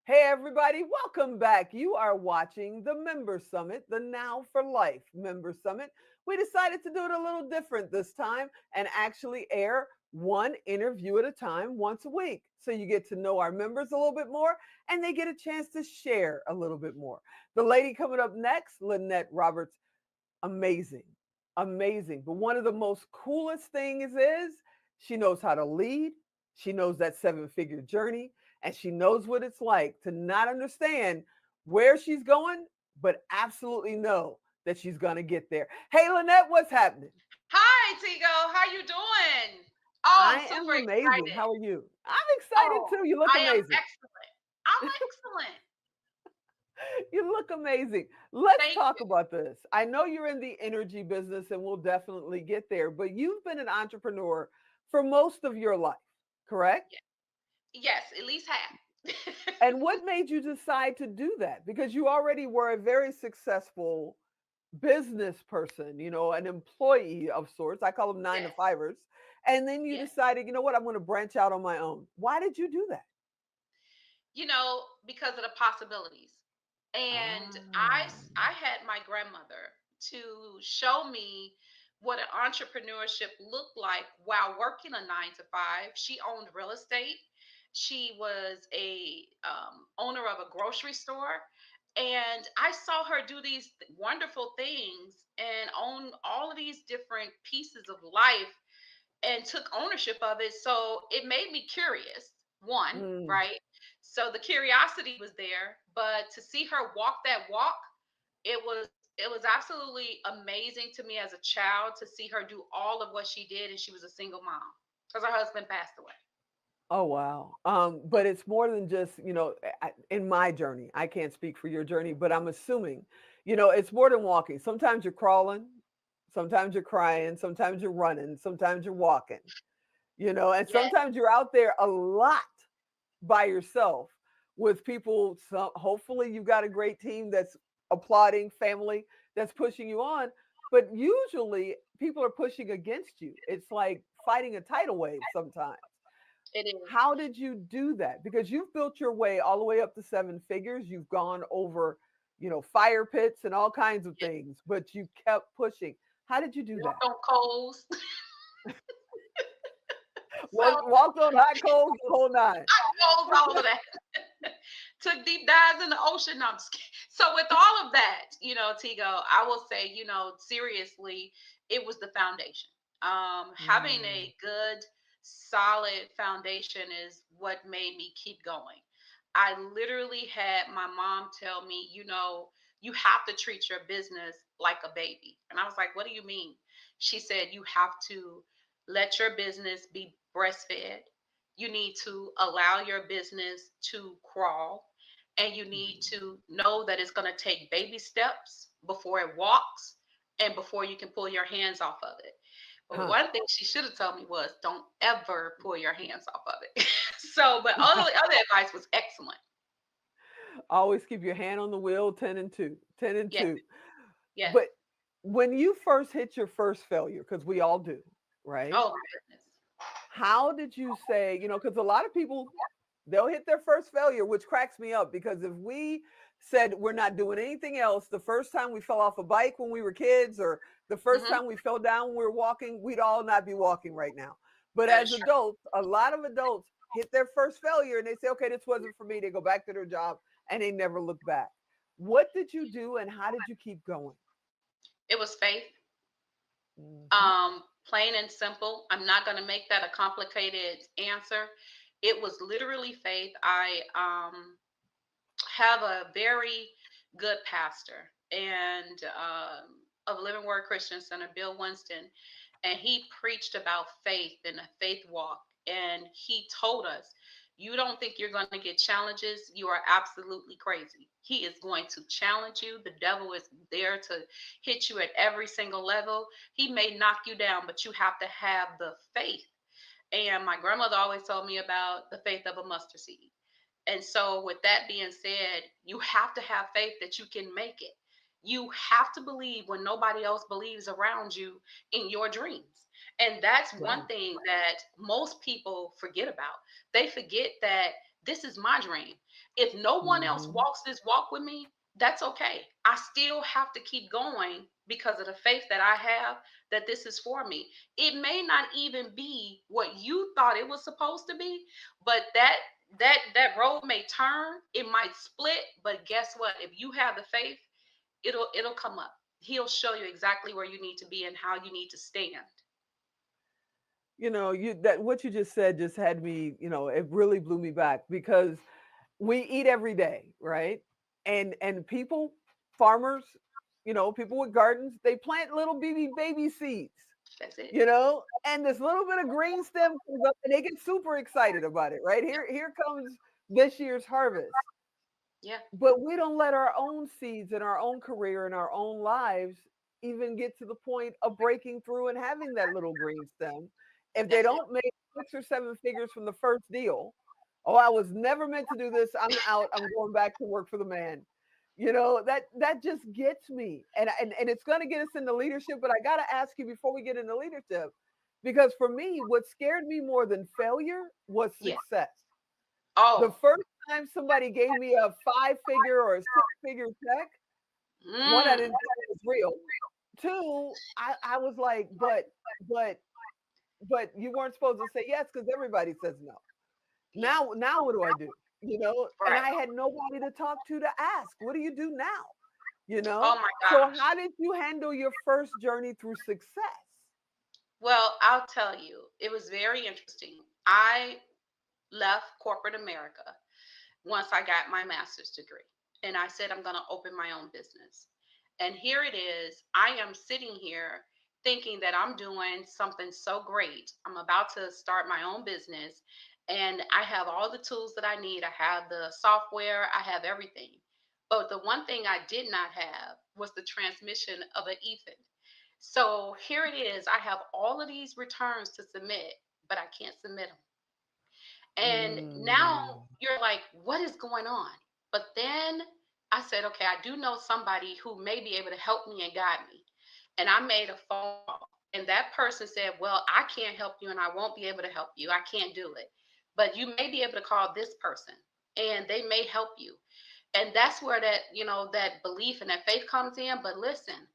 Hey, everybody, welcome back. You are watching the Member Summit, the Now for Life Member Summit. We decided to do it a little different this time and actually air one interview at a time once a week. So you get to know our members a little bit more and they get a chance to share a little bit more. The lady coming up next, Lennette Roberts, amazing, amazing. But one of the most coolest things is she knows how to lead. She knows that seven-figure journey, and she knows what it's like to not understand where she's going, but absolutely know that she's going to get there. Hey, Lynette, what's happening? Hi, Tigo. How you doing? Oh, I'm I am super amazing. excited. How are you? I'm excited Oh, too. You look I am amazing. excellent. I'm excellent. You look amazing. Let's Thank talk you. about this. I know you're in the energy business and we'll definitely get there, but you've been an entrepreneur for most of your life, correct? Yeah. Yes, at least half. And what made you decide to do that? Because you already were a very successful business person, an employee of sorts. I call them nine to Yes, fivers. And then you yes. decided, you know what, I'm going to branch out on my own. Why did you do that? Because of the possibilities. And I, Ah, I had my grandmother to show me what an entrepreneurship looked like while working a 9 to 5. She owned real estate. She was a owner of a grocery store, and I saw her do these wonderful things and own all of these different pieces of life and took ownership of it. So it made me curious, one, mm. right? So the curiosity was there, but to see her walk that walk, it was absolutely amazing to me as a child to see her do all of what she did, and she was a single mom because her husband passed away. Oh, wow. But it's more than just, in my journey, I can't speak for your journey, but I'm assuming, it's more than walking. Sometimes you're crawling, sometimes you're crying, sometimes you're running, sometimes you're walking, and Yes, sometimes you're out there a lot by yourself with people. So hopefully you've got a great team that's applauding, family that's pushing you on. But usually people are pushing against you. It's like fighting a tidal wave sometimes. it is. How did you do that? Because you've built your way all the way up to seven figures. You've gone over, fire pits and all kinds of Yes. things, but you kept pushing. How did you do that? Walked on coals. So Walked on hot coals the whole nine. coals, all of that. Took deep dives in the ocean. No, I'm just kidding. So with all of that, Tigo, I will say, seriously, it was the foundation. Having Mm, a good, solid foundation is what made me keep going. I literally had my mom tell me, you have to treat your business like a baby. And I was like, what do you mean? She said, you have to let your business be breastfed. You need to allow your business to crawl, and you need mm. to know that it's going to take baby steps before it walks and before you can pull your hands off of it. But Huh. one thing she should have told me was don't ever pull your hands off of it. So, but other advice was excellent. Always keep your hand on the wheel, 10 and 2, 10 and Yes, 2. yes. But when you first hit your first failure, because we all do, right? Oh my goodness. How did you say, because a lot of people, they'll hit their first failure, which cracks me up because if we said we're not doing anything else, the first time we fell off a bike when we were kids or the first Hmm. time we fell down when we were walking, we'd all not be walking right now. But That as is true. adults, a lot of adults hit their first failure and they say, okay, this wasn't for me. They go back to their job and they never look back. What did you do and how did you keep going? It was faith. Hmm. Plain and simple. I'm not going to make that a complicated answer. It was literally faith. I have a very good pastor and of Living Word Christian Center, Bill Winston, and he preached about faith and a faith walk. And he told us, you don't think you're going to get challenges? You are absolutely crazy. He is going to challenge you. The devil is there to hit you at every single level. He may knock you down, but you have to have the faith. And my grandmother always told me about the faith of a mustard seed. And so, with that being said, you have to have faith that you can make it. You have to believe when nobody else believes around you in your dreams. And that's one Right. thing that most people forget about. They forget that this is my dream. If no one else Hmm. walks this walk with me, that's okay. I still have to keep going because of the faith that I have that this is for me. It may not even be what you thought it was supposed to be, but that road may turn, it might split, but guess what? If you have the faith, it'll come up. He'll show you exactly where you need to be and how you need to stand. You that what you just said just had me, it really blew me back because we eat every day, right? And people, farmers, people with gardens, they plant little baby seeds, That's it. and this little bit of green stem comes up and they get super excited about it, right? Yeah. Here comes this year's harvest. Yeah. But we don't let our own seeds in our own career and our own lives even get to the point of breaking through and having that little green stem. If they That's it. don't make 6 or 7 figures from the first deal, oh, I was never meant to do this. I'm out. I'm going back to work for the man. That just gets me. And it's going to get us into leadership, but I got to ask you before we get into leadership, because for me, what scared me more than failure was Yeah. success. The Oh. first time somebody gave me a 5 figure or a 6 figure check, one, I Mm. didn't think it was real. Two, I was like, but, but you weren't supposed to say yes because everybody says no. Yeah. Now what do I do? And Right. I had nobody to talk to ask, what do you do now? Oh my So gosh. how did you handle your first journey through success? Well, I'll tell you, it was very interesting. I left corporate America once I got my master's degree. And I said, I'm going to open my own business. And here it is. I am sitting here thinking that I'm doing something so great. I'm about to start my own business and I have all the tools that I need. I have the software, I have everything. But the one thing I did not have was the transmission of an Ethan. So here it is. I have all of these returns to submit, but I can't submit them. And now Mm, you're like, what is going on? But then I said, okay, I do know somebody who may be able to help me and guide me. And I made a phone call. And that person said, well, I can't help you and I won't be able to help you. I can't do it. But you may be able to call this person and they may help you. And that's where that belief and that faith comes in. But listen,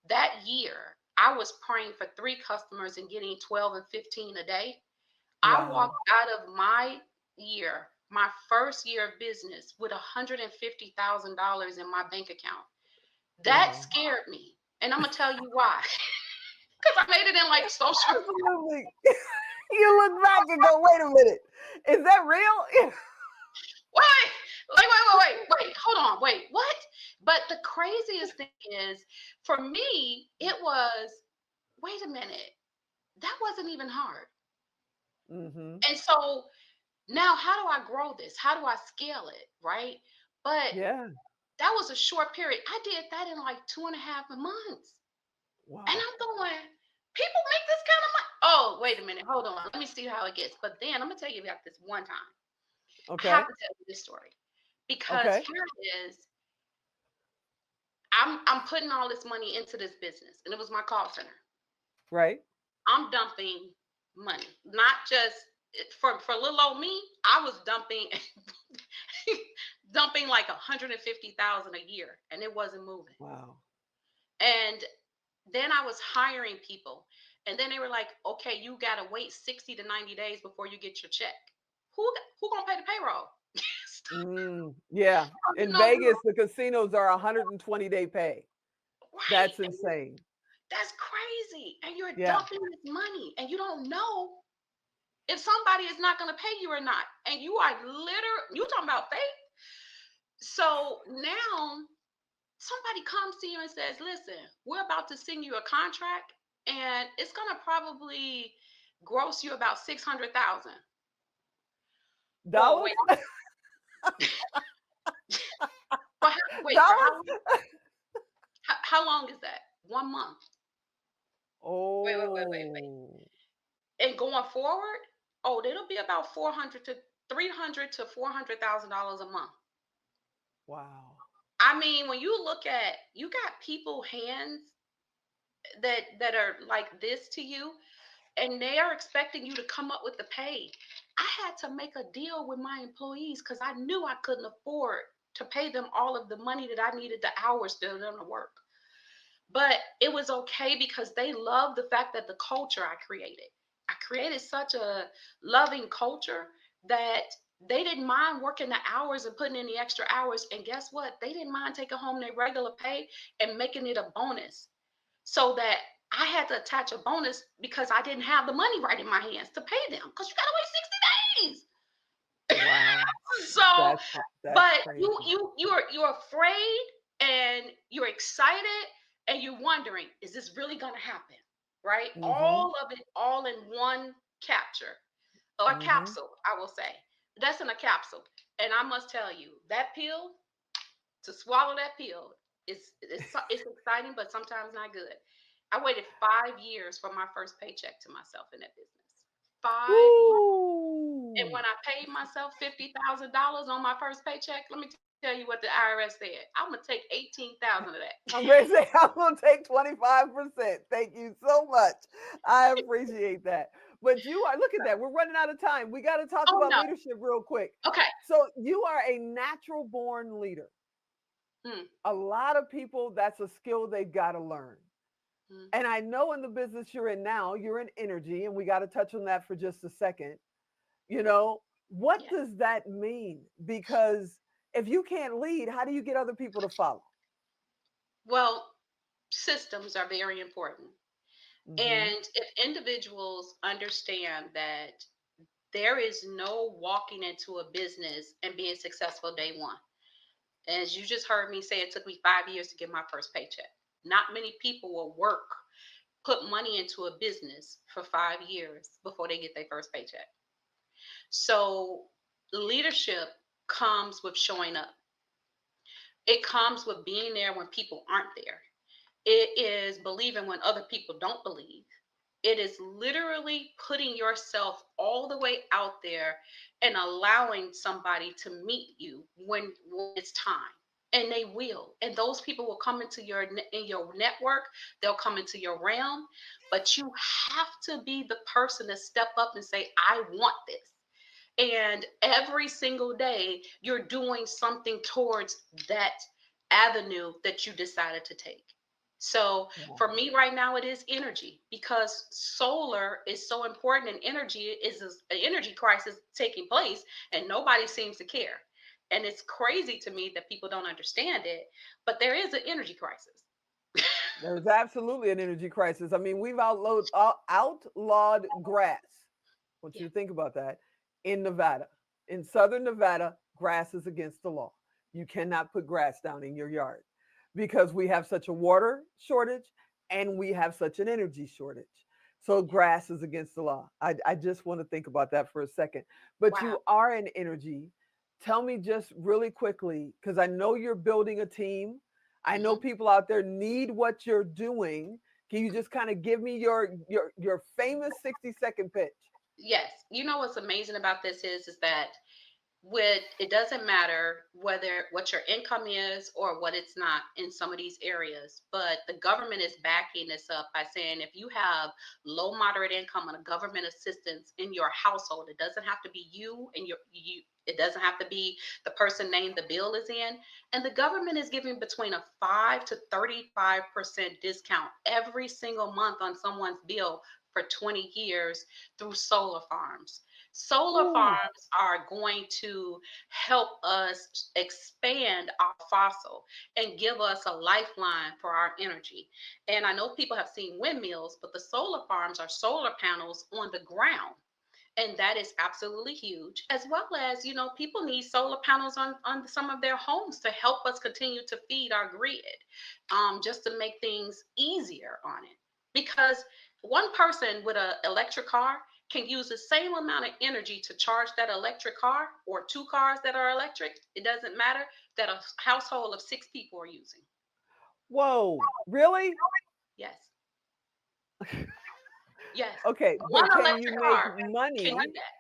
that year, I was praying for 3 customers and getting 12 and 15 a day. I wow. walked out of my first year of business, with $150,000 in my bank account. That Wow. scared me. And I'm going to tell you why. Because I made it in like social. Absolutely. You look back and go, wait a minute. Is that real? Wait, wait. Hold on. Wait, what? But the craziest thing is, for me, it was, wait a minute, that wasn't even hard. Hmm. And so now, how do I grow this? How do I scale it? Right. But Yeah. that was a short period. I did that in like 2.5 months. And Wow. I'm going, people make this kind of money. Oh, wait a minute. Hold on. Let me see how it gets. But then I'm going to tell you about this one time. I have Okay. to tell you this story because Okay. here it is. I'm putting all this money into this business, and it was my call center. Right. I'm dumping money, not just for little old me. I was dumping dumping like 150,000 a year, and it wasn't moving. Wow. And then I was hiring people. And then they were like, okay, you gotta wait 60 to 90 days before you get your check. Who gonna pay the payroll? Yeah. In No, Vegas, the casinos are 120-day pay. right. That's insane. That's crazy. And you're Yeah. dumping this money and you don't know if somebody is not gonna pay you or not. And you are literally, you talking about faith. So now somebody comes to you and says, listen, we're about to send you a contract and it's gonna probably gross you about 600,000. Well, Dollars? wait, for how Dollars? long? How long is that? 1 month. Wait. Oh, And going forward, oh, it'll be about 300 to $400,000 a month. wow. I mean, when you look at, you got people hands that are like this to you. and they are expecting you to come up with the pay. I had to make a deal with my employees because I knew I couldn't afford to pay them all of the money that I needed, the hours for them to work. But it was okay because they loved the fact that the culture I created. I created such a loving culture that they didn't mind working the hours and putting in the extra hours. And guess what? They didn't mind taking home their regular pay and making it a bonus. So that I had to attach a bonus because I didn't have the money right in my hands to pay them because you gotta wait 60 days. Wow. So, That's that's but crazy. you're afraid and you're excited and you're wondering, is this really gonna happen? Right? Mhm. All of it all in one capture or Mhm. capsule, I will say. That's in a capsule. And I must tell you, that pill, to swallow that pill, it's exciting, but sometimes not good. I waited 5 years for my first paycheck to myself in that business. 5 years. And Woo! when I paid myself $50,000 on my first paycheck, let me tell you what the IRS said. I'm gonna take 18,000 of that. I'm ready to say I'm gonna take 25%. Thank you so much. I appreciate that. But you are look at that. We're running out of time. We got to talk Oh about no. leadership real quick. Okay. So you are a natural born leader. Mm, A lot of people, that's a skill they've got to learn. mm, And I know in the business you're in now, you're in energy, and we got to touch on that for just a second. You know, what yeah. does that mean? Because if you can't lead, how do you get other people to follow? Well, systems are very important. Hmm. And if individuals understand that there is no walking into a business and being successful day one. As you just heard me say, it took me 5 years to get my first paycheck. Not many people will work, put money into a business for 5 years before they get their first paycheck. So, leadership comes with showing up, it comes with being there when people aren't there. It is believing when other people don't believe. It is literally putting yourself all the way out there and allowing somebody to meet you when it's time. And they will. And those people will come into in your network, they'll come into your realm, but you have to be the person to step up and say, "I want this." And every single day, you're doing something towards that avenue that you decided to take. So Wow. for me right now, it is energy because solar is so important, and energy is an energy crisis taking place, and nobody seems to care. And it's crazy to me that people don't understand it, but there is an energy crisis. There's absolutely an energy crisis. I mean, we've outlawed grass. I want Yeah. you to think about that in Nevada. In southern Nevada, grass is against the law. You cannot put grass down in your yard because we have such a water shortage and we have such an energy shortage. So Yeah. grass is against the law. I just want to think about that for a second. But Wow. you are in energy. Tell me just really quickly, because I know you're building a team. I know Mhm. people out there need what you're doing. Can you just kind of give me your famous 60-second pitch? Yes. You know what's amazing about this is that with it doesn't matter whether what your income is or what it's not in some of these areas, but the government is backing this up by saying if you have low moderate income and a government assistance in your household, it doesn't have to be you and you it doesn't have to be the person named the bill is in, and the government is giving between a 5 to 35% discount every single month on someone's bill for 20 years through solar farms. Solar Ooh. farms are going to help us expand our fossil and give us a lifeline for our energy. And I know people have seen windmills, but the solar farms are solar panels on the ground. And that is absolutely huge, as well as, people need solar panels on some of their homes to help us continue to feed our grid, just to make things easier on it. Because one person with an electric car can use the same amount of energy to charge that electric car, or two cars that are electric. It doesn't matter, that a household of six people are using. Whoa, really? Yes. Yes. Okay, One but can you electric make car can do money? that.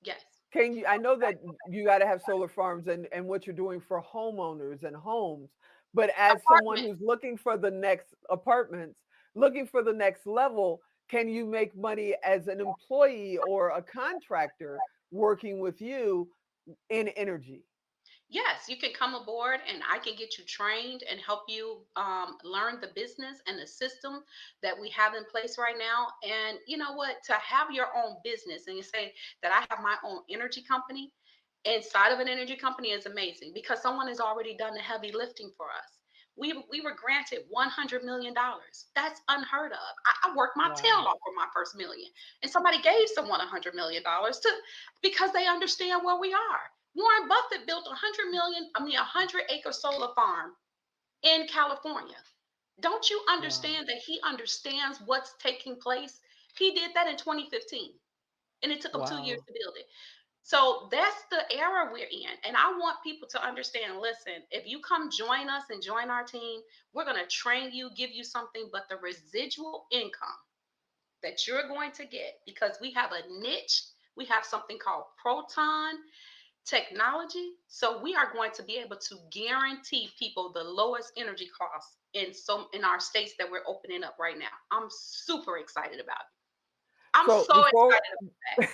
Yes. Can you? I know that you got to have solar farms and what you're doing for homeowners and homes, but as someone Apartment. who's looking for the next apartments, looking for the next level, Can you make money as an employee or a contractor working with you in energy? Yes, you can come aboard and I can get you trained and help you learn the business and the system that we have in place right now. And you know what? To have your own business and you say that I have my own energy company inside of an energy company is amazing because someone has already done the heavy lifting for us. We were granted $100 million. That's unheard of. I worked my tail Wow. off for my first million, and somebody gave someone $100 million to because they understand where we are. Warren Buffett built 100-acre solar farm in California. Don't you Wow. understand that he understands what's taking place? He did that in 2015, and it took him 2 years Wow. to build it. So that's the era we're in. And I want people to understand, listen, if you come join us and join our team, we're going to train you, give you something, but the residual income that you're going to get, because we have a niche, we have something called proton technology. So we are going to be able to guarantee people the lowest energy costs in our states that we're opening up right now. I'm super excited about it. I'm So so excited about that.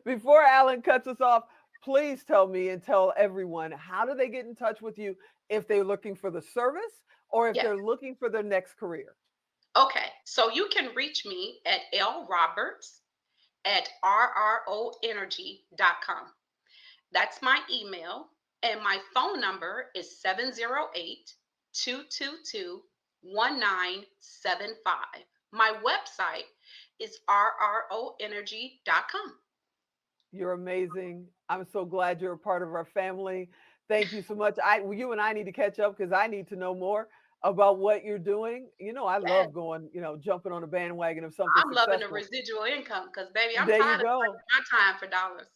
before Alan cuts us off, please tell me and tell everyone, how do they get in touch with you if they're looking for the service or if Yes. they're looking for their next career? Okay. So you can reach me at lroberts at rroenergy.com. That's my email. And my phone number is 708-222-1975. My website is rroenergy.com. You're amazing. I'm so glad you're a part of our family. Thank you so much. You and I need to catch up because I need to know more about what you're doing. I Yes, love going, jumping on a bandwagon of something I'm loving the successful. residual income because, baby, I'm There you tired of go. working my time for dollars.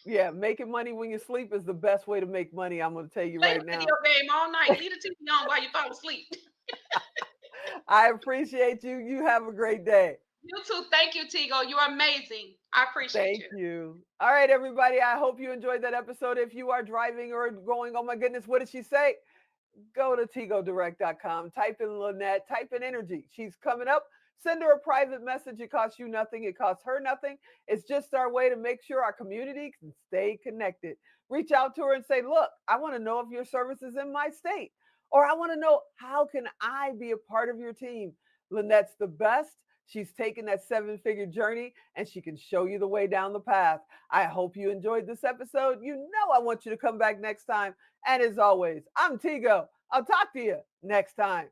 Yeah, making money when you sleep is the best way to make money. I'm going to tell you Play right the video now. game all night. Leave the TV on while you fall asleep. I appreciate you. You have a great day. You too. Thank you, Tigo. You're amazing. I appreciate Thank you. you. All right, everybody. I hope you enjoyed that episode. If you are driving or going, oh my goodness, what did she say? Go to tigodirect.com, type in Lynette, type in energy. She's coming up. Send her a private message. It costs you nothing. It costs her nothing. It's just our way to make sure our community can stay connected. Reach out to her and say, look, I want to know if your service is in my state. Or I want to know, how can I be a part of your team? Lynette's the best. She's taken that 7-figure journey and she can show you the way down the path. I hope you enjoyed this episode. I want you to come back next time. And as always, I'm Tigo. I'll talk to you next time.